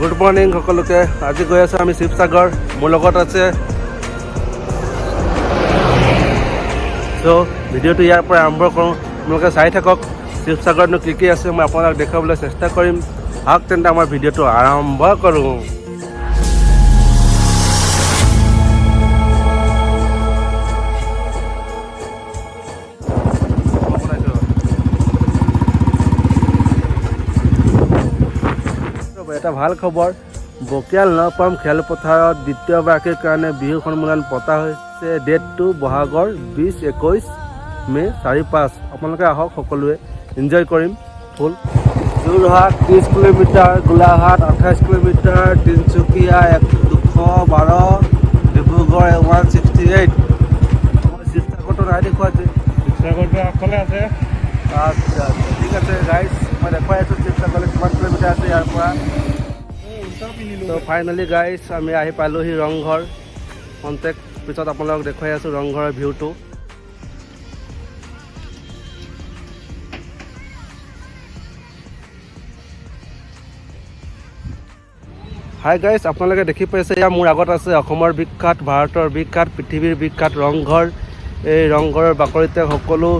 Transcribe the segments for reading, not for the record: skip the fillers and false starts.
Good morning সকলোকে। আজি গৈ আছোঁ আমি শিৱসাগৰ। মোৰ লগত আছে চ' ভিডিঅ'টো ইয়াৰ পৰা আৰম্ভ কৰোঁ। আপোনালোকে চাই থাকক শিৱসাগৰতনো কি আছে মই আপোনাক দেখুৱাবলৈ চেষ্টা কৰিম। আহক তেন্তে আমাৰ ভিডিঅ'টো আৰম্ভ কৰোঁ। এটা ভাল খবৰ, বকিয়াল নপাম খেলপথাৰত দ্বিতীয়বাৰ্ষিক কাৰণে বিহু সন্মিলন পতা হৈছে। ডেটটো বহাগৰ 20-21 মে' 4-5। আপোনালোকে আহক, সকলোৱে এনজয় কৰিম ফুল। Jorhat 30 kilometre, Golaghat 28 kilometre, Tinsukia 212, Dibrugarh 168। মই শিৱসাগৰটো নাই দেখুওৱা যে, শিৱসাগৰটো আগফালে আছে। আচ্ছা ঠিক আছে গাইজ, মই দেখুৱাই আছোঁ শিৱসাগৰলৈ কিমান কিলোমিটাৰ আছে ইয়াৰ পৰা। তো ফাইনেলি গাইজ আমি আহি পালোহি ৰংঘৰ। কণ্টেক্ট পিছত আপোনালোকক দেখুৱাই আছোঁ ৰংঘৰৰ ভিউটো। হাই গাইজ, আপোনালোকে দেখি পাইছে এয়া মোৰ আগত আছে অসমৰ বিখ্যাত, ভাৰতৰ বিখ্যাত, পৃথিৱীৰ বিখ্যাত ৰংঘৰ। এই ৰংঘৰৰ বাকৰিতে সকলো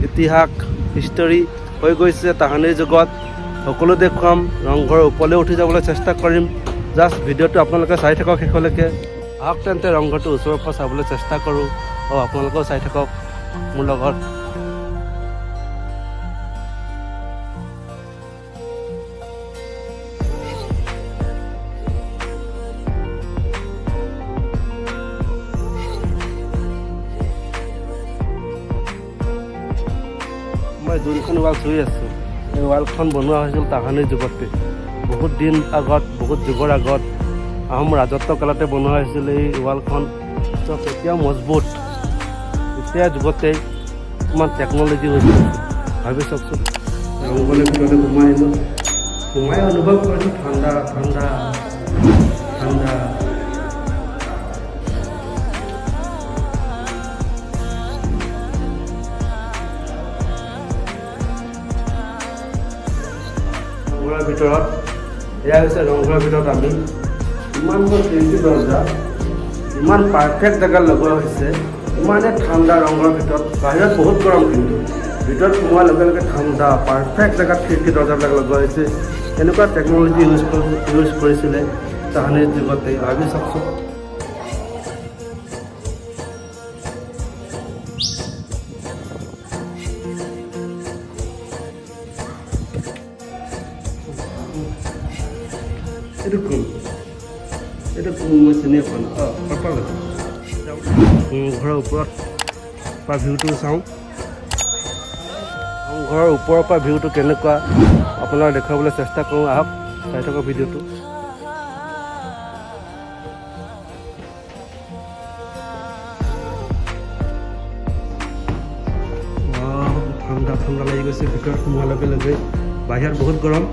ইতিহাস হিষ্টৰী হৈ গৈছে তাহানিৰ যুগত। সকলো দেখুৱাম, ৰংঘৰৰ ওপৰলৈ উঠি যাবলৈ চেষ্টা কৰিম। জাষ্ট ভিডিঅ'টো আপোনালোকে চাই থাকক শেষলৈকে। আহক তেন্তে ৰংঘৰটো ওচৰৰ পৰা চাবলৈ চেষ্টা কৰোঁ আৰু আপোনালোকেও চাই থাকক মোৰ লগত। মই যোনখন ৱাল চুই আছোঁ, এই ৱালখন বনোৱা হৈছিল তাহানিৰ যুগতে। বহুত দিন আগত, বহুত যুগৰ আগত আহোম ৰাজত্ব কালতে বনোৱা হৈছিল এই ৱালখন। চব এতিয়াও মজবুত। এতিয়া যুগতেই কিমান টেকন'লজি হৈছিল ভাবি চাওকচোন। ৰংঘৰৰ ভিতৰতে সোমাই আহিলোঁ, সোমাই অনুভৱ কৰিছোঁ ঠাণ্ডা ঠাণ্ডা ঠাণ্ডা। ৰংঘৰৰ ভিতৰত এয়া হৈছে ৰংঘৰৰ ভিতৰত আমি ইমানবোৰ খিৰিকী দৰজা, ইমান পাৰফেক্ট জেগাত লগোৱা হৈছে। ইমানেই ঠাণ্ডা ৰংঘৰৰ ভিতৰত। বাহিৰত বহুত গৰম, কিন্তু ভিতৰত সোমোৱাৰ লগে লগে ঠাণ্ডা। পাৰফেক্ট জেগাত খিৰিকী দৰজাবিলাক লগোৱা হৈছে। এনেকুৱা টেকন'লজি ইউজ কৰিছিলে তাহানিৰ যুগতে, ভাবি চাওকচোন। এইটো কোন মই চিনিয়ে পোৱা নাই। ঘৰৰ ওপৰত পৰা ভিউটো চাওঁ। ঘৰৰ ওপৰৰ পৰা ভিউটো কেনেকুৱা আপোনাক দেখুৱাবলৈ চেষ্টা কৰোঁ। আহক চাই থকা ভিডিঅ'টো। ঠাণ্ডা ঠাণ্ডা লাগি গৈছে ভিতৰত সোমোৱাৰ লগে লগে। বাহিৰত বহুত গৰম।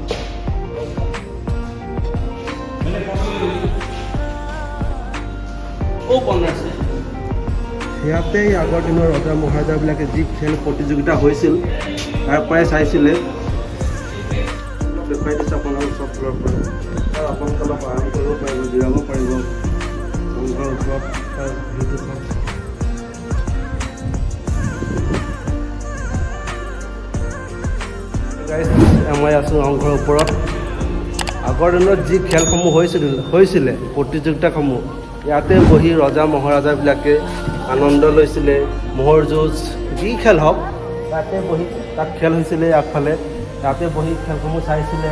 ইয়াতেই আগৰ দিনৰ ৰজা মহাৰজাবিলাকে যি খেল প্ৰতিযোগিতা হৈছিল তাৰ পৰাই চাইছিলে। দেখুৱাই দিছে আপোনালোক চব ফালৰ পৰা। আৰু আপোনালোকে অলপ আৰাম কৰিব পাৰিব, জিৰাব পাৰিব ৰংঘৰৰ ওপৰত। ভিউটো চাওক। মই আছোঁ ৰংঘৰৰ ওপৰত। আগৰ দিনত যি খেলসমূহ হৈছিলে প্ৰতিযোগিতাসমূহ, ইয়াতে বহি ৰজা মহাৰজাবিলাকে আনন্দ লৈছিলে। ম'হৰ যুঁজ, যি খেল হওক তাতে বহি তাত খেল হৈছিলে আগফালে। তাতে বহি খেলসমূহ চাইছিলে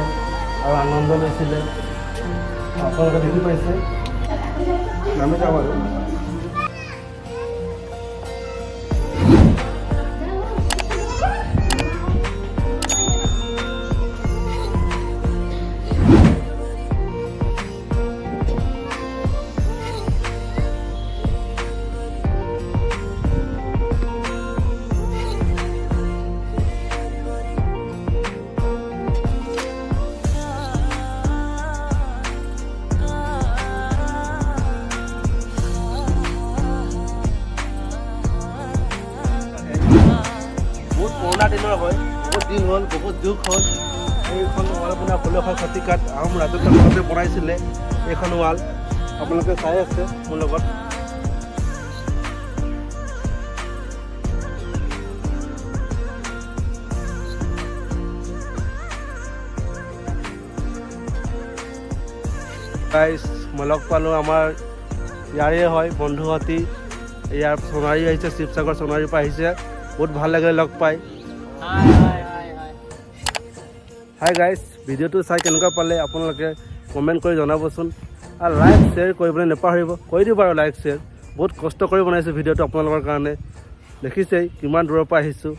আৰু আনন্দ লৈছিলে। আপোনালোকে দেখি পাইছে। নামি যাম আৰু। পুৰণা দিনৰ হয়, বহুত দিন হ'ল, বহুত যুগ হ'ল। এইখন ৱাল আপোনাৰ 16শ শতিকাত আহোম ৰাজত্বকালতে বনাইছিলে। এইখন ৱাল আপোনালোকে চাই আছে মোৰ লগত। গাইজ মই লগ পালোঁ আমাৰ ইয়াৰে হয় বন্ধুহঁতি, ইয়াৰ সোণাৰী আহিছে, শিৱসাগৰ সোণাৰীৰ পৰা আহিছে। বহুত ভাল লাগে লগ পাই। হাই গাইজ, ভিডিঅ'টো চাই কেনেকুৱা পালে আপোনালোকে কমেণ্ট কৰি জনাবচোন, আৰু লাইক শ্বেয়াৰ কৰিবলৈ নাপাহৰিব। কৰি দিব আৰু লাইক শ্বেয়াৰ। বহুত কষ্ট কৰি বনাইছোঁ ভিডিঅ'টো আপোনালোকৰ কাৰণে, দেখিছেই কিমান দূৰৰ পৰা আহিছোঁ।